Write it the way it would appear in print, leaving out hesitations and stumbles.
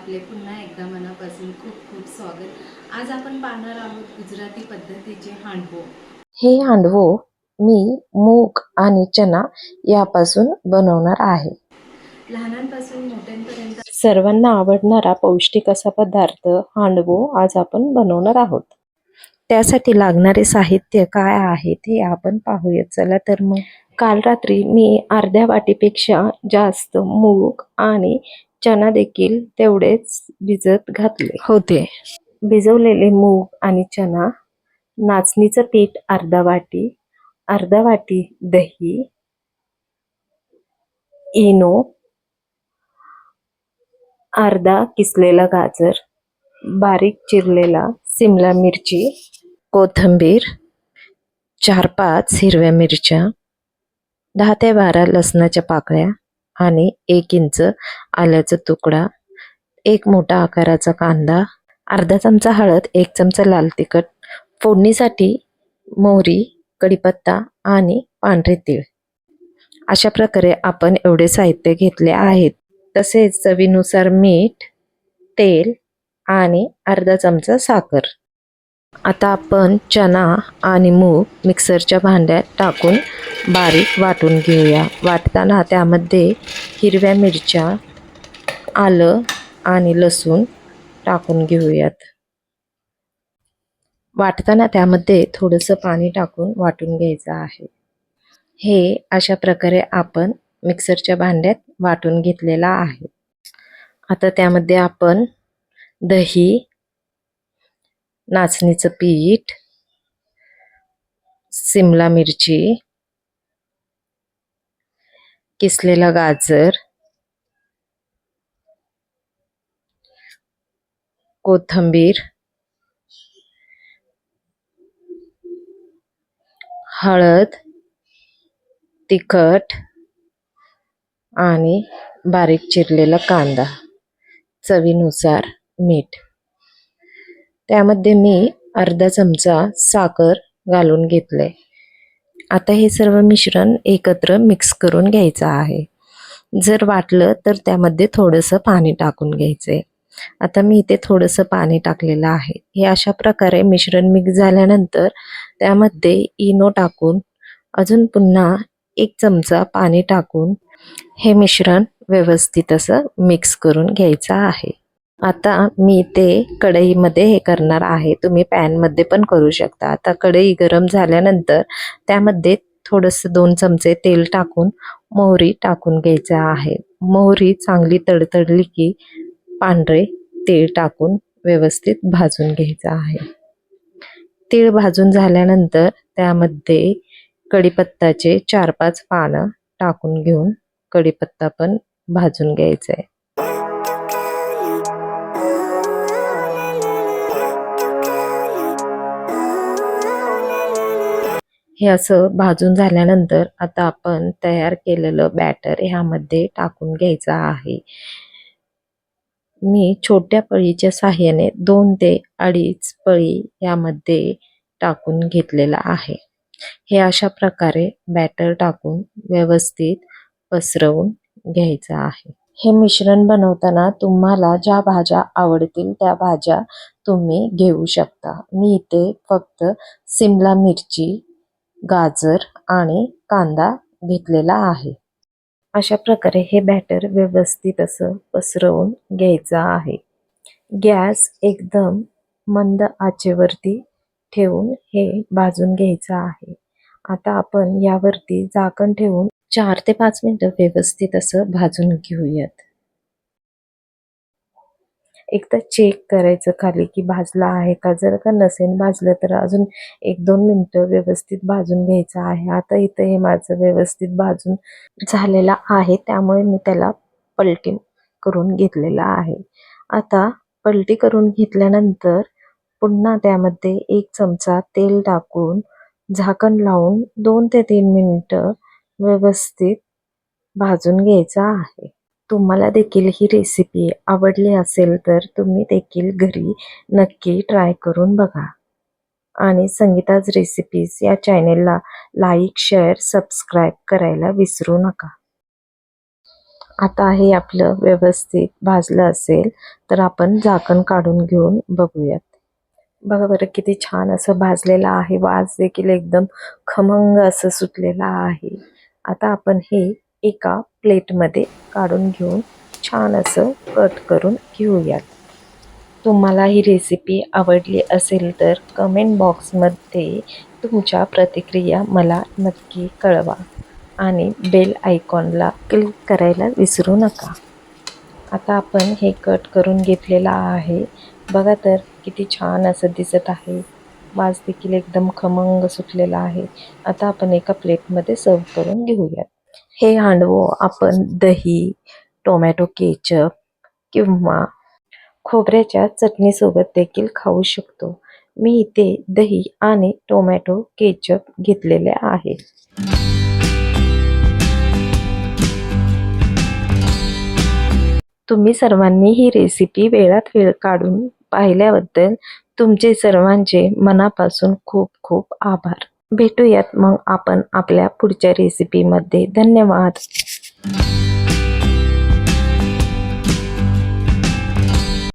आपले पुन्हा एकदा मनापासून खूप खूप स्वागत। आज आपण पाहणार आहोत गुजराती पद्धतीचे हांडवो। हे हांडवो मी मूग आणि चना यापासून बनवणार आहे। लहानांपासून मोठ्यांपर्यंत सर्वांना आवडणारा पौष्टिक असा पदार्थ हांडवो आज आपण बनवणार आहोत। त्यासाठी लागणारे साहित्य काय आहे ते आपण पाहूया। चला तर मग काल रात्री मी अर्ध्या वाटीपेक्षा जास्त मूग आणि चना देखील तेवढेच भिजत घातले होते। भिजवलेले मूग आणि चना, नाचणीचं पीठ अर्धा वाटी दही, इनो, अर्धा किसलेला गाजर, बारीक चिरलेला सिमला मिरची, कोथिंबीर, 4-5 हिरव्या मिरच्या, 10 ते 12 लसणाच्या पाकळ्या आणि 1 इंच आल्याचा तुकडा, 1 मोठा आकाराचा कांदा, अर्धा चमचा हळद, 1 चमचा लाल तिखट, फोडणीसाठी मोहरी, कढीपत्ता आणि पांढरे तीळ। अशा प्रकारे आपण एवढे साहित्य घेतले आहेत। तसेच चवीनुसार मीठ, तेल आणि अर्धा चमचा साखर। आता आपण चना आणि मूग मिक्सरच्या भांड्यात टाकून बारीक वाटून घेऊया। वाटताना त्यामध्ये हिरव्या मिरच्या, आलं आणि लसूण टाकून घेऊयात। वाटताना त्यामध्ये थोडंसं पाणी टाकून वाटून घ्यायचं आहे। हे अशा प्रकारे आपण मिक्सरच्या भांड्यात वाटून घेतलेला आहे। आता त्यामध्ये आपण दही, नाचणीचं पीठ, सिमला मिरची, किसलेला गाजर, कोथिंबीर, हळद, तिखट आणि बारीक चिरलेला कांदा, चवीनुसार मीठ। त्यामध्ये मी अर्धा चमचा साखर घालून घेतले। आता हे सर्व मिश्रण एकत्र मिक्स करून घ्यायचं आहे। जर वाटलं तर त्यामध्ये थोडंसं पाणी टाकून घ्यायचे। आता मी इथे थोडंसं पाणी टाकलेलं आहे। हे अशा प्रकारे मिश्रण मिक्स झाल्यानंतर त्यामध्ये इनो टाकून अजून पुन्हा 1 चमचा पाणी टाकून हे मिश्रण व्यवस्थित असं मिक्स करून घ्यायचं आहे। आता मी ते कढईमध्ये हे करणार आहे। तुम्ही पॅनमध्ये पण करू शकता। आता कढई गरम झाल्यानंतर त्यामध्ये थोडंसं 2 चमचे तेल टाकून मोहरी टाकून घ्यायचं आहे। मोहरी चांगली तडतडली की पांढरे तीळ टाकून व्यवस्थित भाजून घ्यायचं आहे। तीळ भाजून झाल्यानंतर त्यामध्ये कढीपत्त्याचे 4-5 पानं टाकून घेऊन कढीपत्ता पण भाजून घ्यायचा आहे। हे असं भाजून झाल्यानंतर आता आपण तयार केलेलं बॅटर ह्यामध्ये टाकून घ्यायचं आहे। मी छोट्या पळीच्या साहाय्याने 2 ते 2.5 पळी यामध्ये टाकून घेतलेला आहे। हे अशा प्रकारे बॅटर टाकून व्यवस्थित पसरवून घ्यायचं आहे। हे मिश्रण बनवताना तुम्हाला ज्या भाज्या आवडतील त्या भाज्या तुम्ही घेऊ शकता। मी इथे फक्त सिमला मिरची, गाजर आणि कांदा घेतलेला आहे। अशा प्रकारे हे बॅटर व्यवस्थित असं पसरवून घ्यायचं आहे। गॅस एकदम मंद आचेवरती ठेवून हे भाजून घ्यायचं आहे। आता आपण यावरती झाकण ठेवून 4 ते 5 मिनिटं व्यवस्थित असं भाजून घेऊयात। एकदा चेक करायचं खाली की भाजला आहे का। जर का नसेल भाजलं तर अजून 1-2 मिनिटं व्यवस्थित भाजून घ्यायचं आहे। आता इथे हे माझं व्यवस्थित भाजून झालेलं आहे, त्यामुळे मी त्याला पलटी करून घेतलेला आहे। आता पलटी करून घेतल्यानंतर पुन्हा त्यामध्ये 1 चमचा तेल टाकून झाकण लावून 2 ते 3 मिनिटं व्यवस्थित भाजून घ्यायचं आहे। तुम्हाला देखील ही रेसिपी आवडली असेल तर तुम्ही देखील घरी नक्की ट्राय करून बघा आणि संगीताज रेसिपीज या चॅनेलला लाईक, शेअर, सबस्क्राईब करायला विसरू नका। आता हे आपलं व्यवस्थित भाजलं असेल तर आपण झाकण काढून घेऊन बघूयात. बघा बरं किती छान असं भाजलेलं आहे. वास देखील एकदम खमंग असं सुटलेला आहे. आता आपण हे एका प्लेटमध्ये काढून घेऊन छान असं कट करून घेऊयात. तुम्हाला ही रेसिपी आवडली असेल तर कमेंट बॉक्समध्ये तुमच्या प्रतिक्रिया मला नक्की कळवा आणि बेल आयकॉनला क्लिक करायला विसरू नका. आता आपण हे कट करून घेतलेलं आहे. बघा तर किती छान असं दिसत आहे. वास देखील एकदम खमंग सुटलेला आहे. आता आपण एका प्लेटमध्ये सर्व करून घेऊयात. हे हांडवो आपण दही, टोमॅटो केचप किंवा खोबऱ्याच्या चटणीसोबत देखील खाऊ शकतो. मी इथे दही आणि टोमॅटो केचप घेतलेले आहे. तुम्ही सर्वांनी ही रेसिपी वेळात वेळ काढून पाहिल्याबद्दल तुमचे सर्वांचे मनापासून खूप खूप आभार. भेटूयात मग आपण आपल्या पुढच्या रेसिपीमध्ये. धन्यवाद.